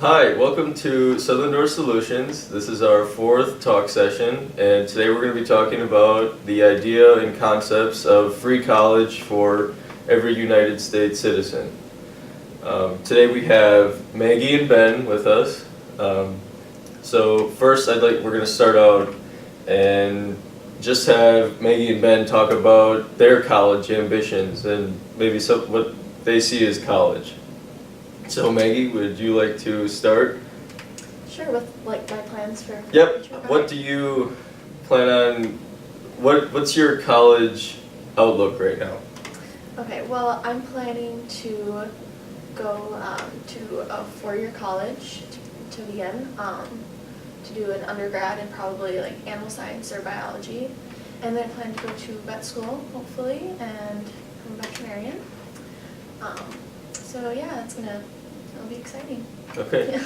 Hi, welcome to Southern Door Solutions. This is our fourth talk session, and today we're going to be talking about the idea and concepts of free college for every United States citizen. Today we have Maggie and Ben with us. So first we're going to start out and just have Maggie and Ben talk about their college ambitions and maybe what they see as college. So Maggie, would you like to start? Sure, with like my plans for Yep. future. What do you plan on? What's your college outlook right now? Okay, well, I'm planning to go to a four-year college to begin, to do an undergrad in probably like animal science or biology, and then I plan to go to vet school, hopefully, and become a veterinarian. So yeah, it'll be exciting. Okay.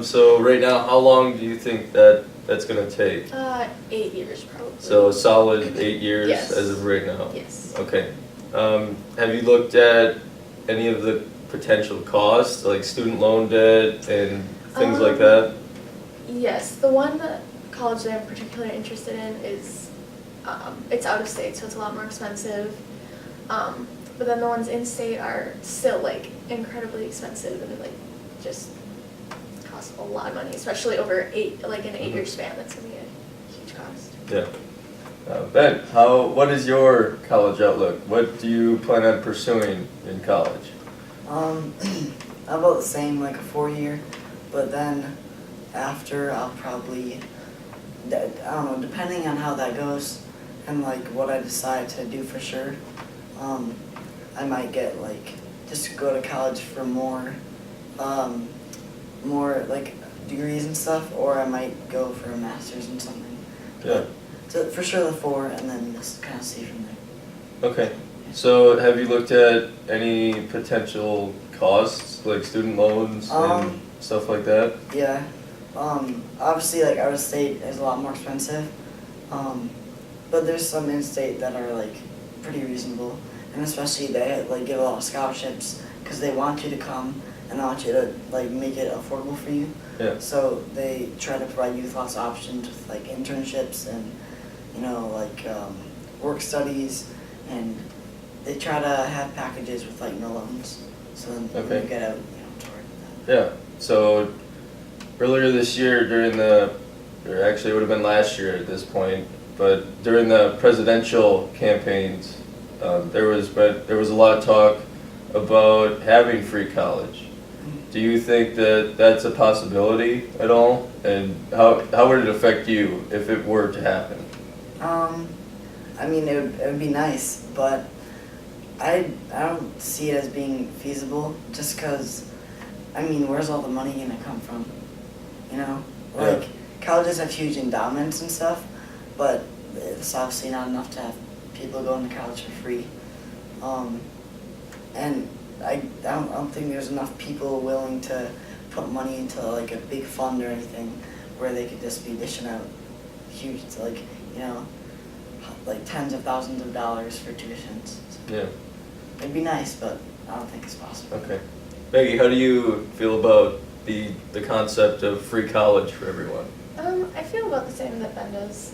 So right now, how long do you think that's gonna take? 8 years probably. So a solid 8 years Yes. as of right now. Yes. Okay. Have you looked at any of the potential costs, like student loan debt and things like that? Yes, the one college that I'm particularly interested in is, it's out of state, so it's a lot more expensive. But then the ones in state are still like incredibly expensive and like just cost a lot of money, especially over an 8-year span. That's gonna be a huge cost. Yeah. Ben, what is your college outlook? What do you plan on pursuing in college? About the same, like a 4-year, but then after I'll probably, I don't know, depending on how that goes and like what I decide to do for sure, I might get like, just go to college for more like degrees and stuff, or I might go for a master's in something. Yeah. So for sure the 4, and then just kind of see from there. Okay. So have you looked at any potential costs, like student loans and stuff like that? Yeah. Obviously, like out of state is a lot more expensive, but there's some in state that are like pretty reasonable, and especially they like give a lot of scholarships because they want you to come and they want you to like make it affordable for you. Yeah. So they try to provide you with lots of options with like internships and work studies, and they try to have packages with like no loans, so then Okay. you get out toward that. Yeah. So earlier this year or actually it would have been last year at this point, but during the presidential campaigns, there was a lot of talk about having free college. Do you think that that's a possibility at all? And how would it affect you if it were to happen? I mean, it would be nice, but I don't see it as being feasible just because, I mean, where's all the money going to come from? Like, colleges have huge endowments and stuff, but it's obviously not enough to have people going to college for free. And I don't think there's enough people willing to put money into like a big fund or anything where they could just be dishing out huge, like tens of thousands of dollars for tuitions. So Yeah. it'd be nice, but I don't think it's possible. Okay. Maggie, how do you feel about the concept of free college for everyone? I feel about the same that Ben does.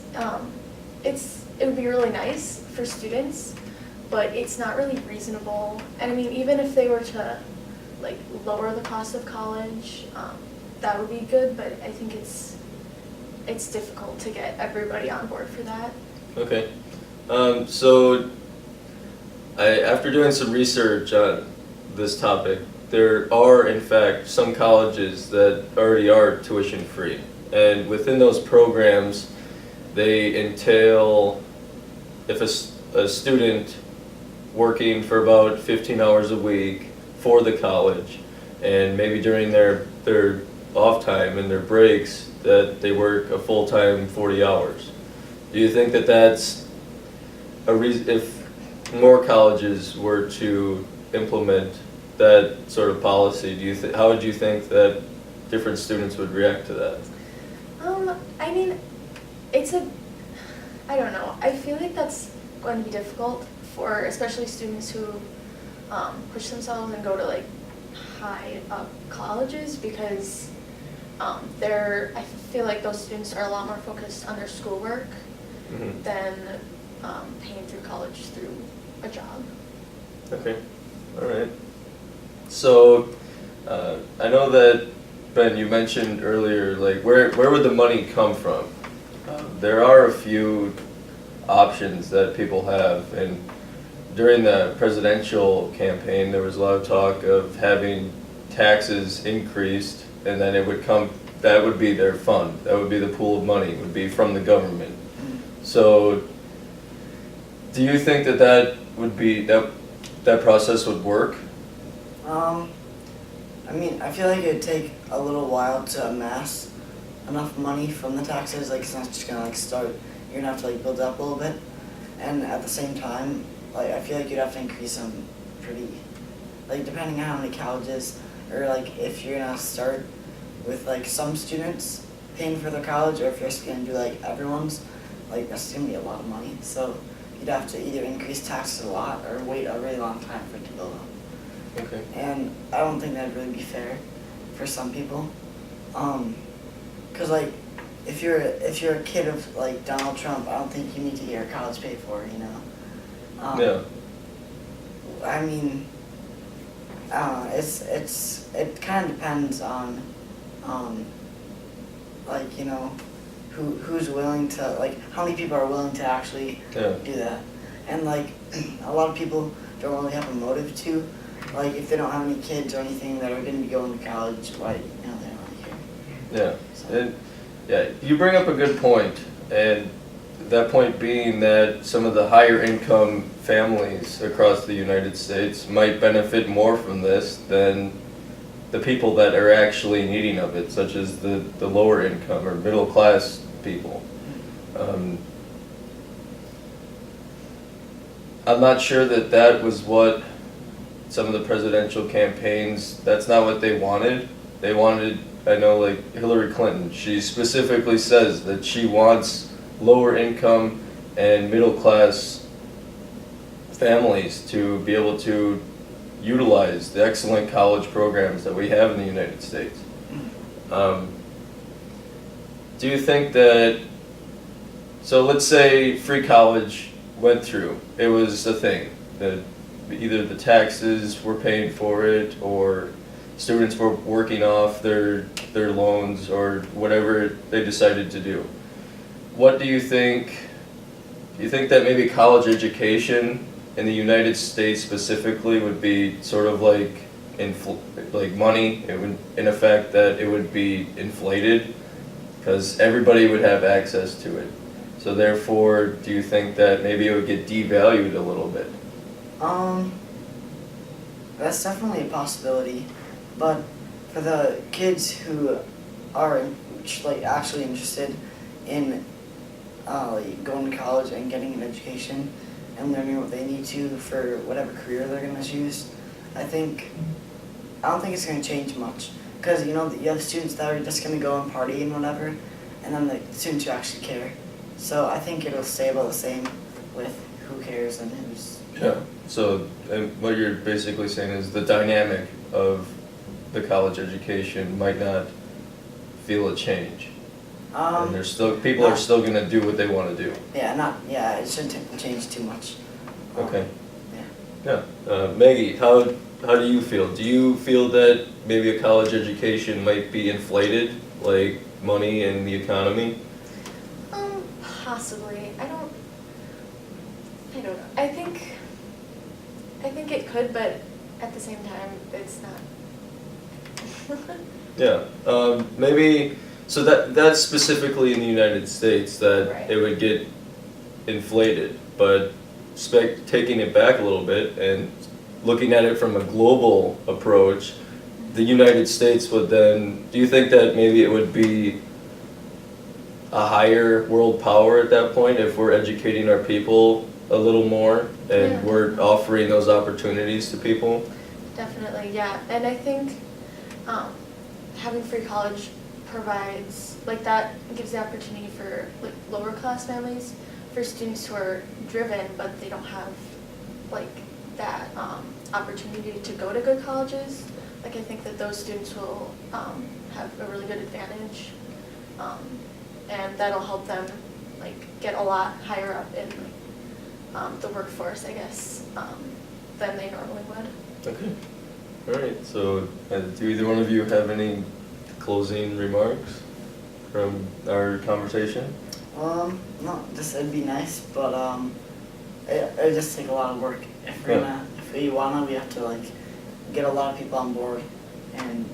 It would be really nice for students, but it's not really reasonable. And I mean, even if they were to like lower the cost of college, that would be good. But I think it's difficult to get everybody on board for that. Okay. So after doing some research on this topic, there are in fact some colleges that already are tuition free. And within those programs, they entail, if a student working for about 15 hours a week for the college, and maybe during their off time and their breaks, that they work a full-time 40 hours. Do you think that that's a reason, if more colleges were to implement that sort of policy, how would you think that different students would react to that? I mean, I don't know. I feel like that's going to be difficult for especially students who push themselves and go to like high up colleges, because I feel like those students are a lot more focused on their schoolwork Mhm. than paying through college through a job. Okay, all right. So, I know that, Ben, you mentioned earlier, like, where would the money come from? There are a few options that people have, and during the presidential campaign, there was a lot of talk of having taxes increased, and then it would come, that would be their fund, that would be the pool of money, would be from the government. So, do you think that that would be, that process would work? I mean, I feel like it'd take a little while to amass enough money from the taxes. Like, it's not just gonna like start. You're gonna have to like build up a little bit, and at the same time, like I feel like you'd have to increase them pretty, like depending on how many colleges, or like if you're gonna start with like some students paying for their college, or if you're just gonna do like everyone's, like that's gonna be a lot of money. So you'd have to either increase taxes a lot or wait a really long time for it to build up. Okay. And I don't think that'd really be fair for some people. 'Cause like if you're a kid of like Donald Trump, I don't think you need to get your college paid for, you know. Yeah. I mean, I don't know. It kind of depends on, like you know, who's willing to like how many people are willing to actually Yeah. do that, and like a lot of people don't really have a motive to. Like, if they don't have any kids or anything that are going to be going to college, why, you know, they don't really care. Yeah, and yeah, you bring up a good point, and that point being that some of the higher income families across the United States might benefit more from this than the people that are actually needing of it, such as the lower income or middle class people. I'm not sure that that was what some of the presidential campaigns, that's not what they wanted. They wanted, I know like Hillary Clinton, she specifically says that she wants lower income and middle class families to be able to utilize the excellent college programs that we have in the United States. Do you think that, so let's say free college went through, it was a thing, that either the taxes were paying for it or students were working off their loans or whatever they decided to do. What do you think? Do you think that maybe college education in the United States specifically would be sort of like like money? It would, in effect, that it would be inflated because everybody would have access to it. So therefore, do you think that maybe it would get devalued a little bit? That's definitely a possibility, but for the kids who are like actually interested in like going to college and getting an education and learning what they need to for whatever career they're gonna choose, I don't think it's gonna change much, because you know you have students that are just gonna go and party and whatever, and then the students who actually care. So I think it'll stay about the same with who cares and who's. Yeah. So what you're basically saying is the dynamic of the college education might not feel a change. And there's still, people are still gonna do what they wanna do. Yeah, it shouldn't change too much. Okay. Yeah. Yeah. Maggie, how do you feel? Do you feel that maybe a college education might be inflated, like money and the economy? Possibly. I don't know. I think it could, but at the same time, it's not. Yeah. Maybe, so that's specifically in the United States that Right. it would get inflated, but taking it back a little bit and looking at it from a global approach, the United States would then, do you think that maybe it would be a higher world power at that point if we're educating our people a little more and Yeah. we're offering those opportunities to people? Definitely, yeah. And I think having free college provides, like that gives the opportunity for like lower class families, for students who are driven but they don't have like that opportunity to go to good colleges, like I think that those students will have a really good advantage, and that'll help them like get a lot higher up in the workforce, I guess, than they normally would. Okay. All right. So, do either one of you have any closing remarks from our conversation? No, just it'd be nice, but it'd just take a lot of work. If we're Yeah. if we wanna, we have to like get a lot of people on board, and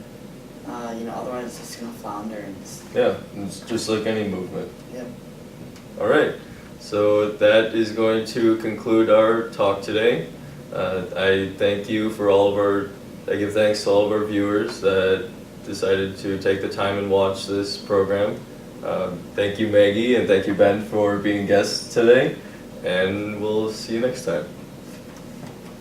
otherwise it's just gonna flounder and Yeah, it's just like any movement. yep. All right. So that is going to conclude our talk today. I thank you for I give thanks to all of our viewers that decided to take the time and watch this program. Thank you, Maggie, and thank you, Ben, for being guests today. And we'll see you next time.